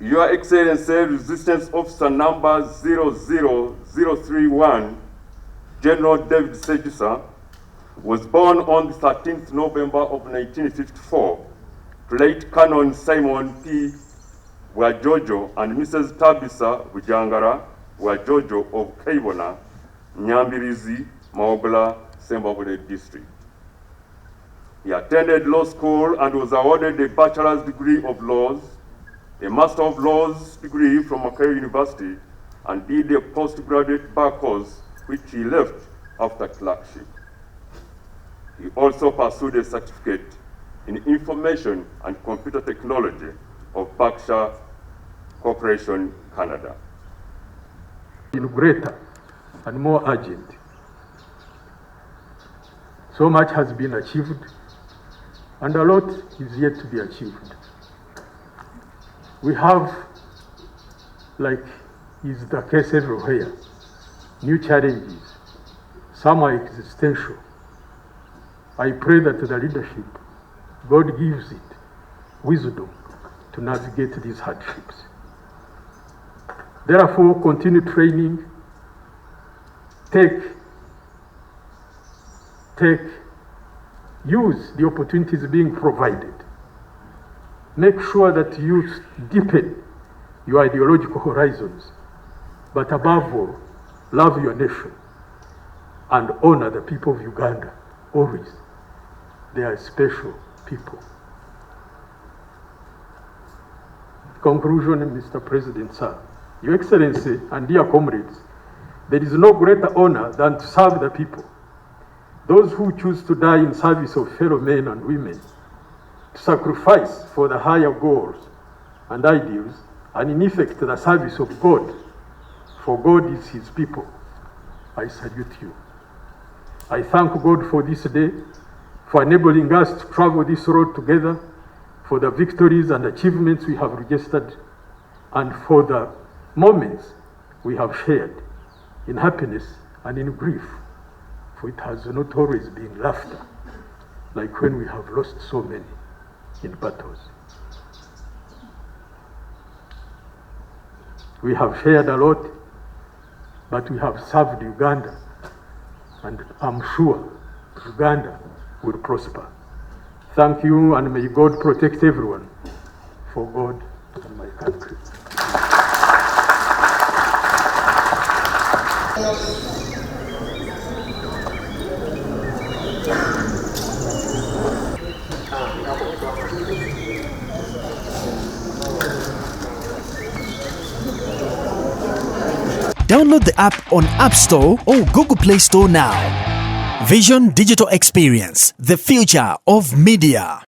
Your Excellency, Resistance Officer number 00031, General David Sejusa, was born on the 13th November of 1954 to late Canon Simon P. Wajojo and Mrs. Tabisa Bujangara Wajojo of Kaibona, Nyambirizi, Maogola, Sembabule District. He attended law school and was awarded a bachelor's degree of laws, a master of laws degree from Makerere University, and did a postgraduate bar course which he left after clerkship. He also pursued a certificate in information and computer technology of Berkshire Corporation, Canada. In greater and more urgent. So much has been achieved, and a lot is yet to be achieved. We have, like is the case everywhere, new challenges. Some are existential. I pray that the leadership, God gives it wisdom to navigate these hardships. Therefore, continue training, use the opportunities being provided. Make sure that you deepen your ideological horizons, but above all, love your nation and honor the people of Uganda always. They are special people. Conclusion, Mr. President, sir. Your Excellency and dear comrades, there is no greater honor than to serve the people. Those who choose to die in service of fellow men and women, to sacrifice for the higher goals and ideals, and in effect the service of God, for God is his people. I salute you. I thank God for this day, for enabling us to travel this road together, for the victories and achievements we have registered, and for the moments we have shared in happiness and in grief, for it has not always been laughter, like when we have lost so many in battles. We have shared a lot, but we have served Uganda, and I'm sure Uganda will prosper. Thank you, and may God protect everyone, for God and my country. Download the app on App Store or Google Play Store now. Vision Digital Experience, the future of media.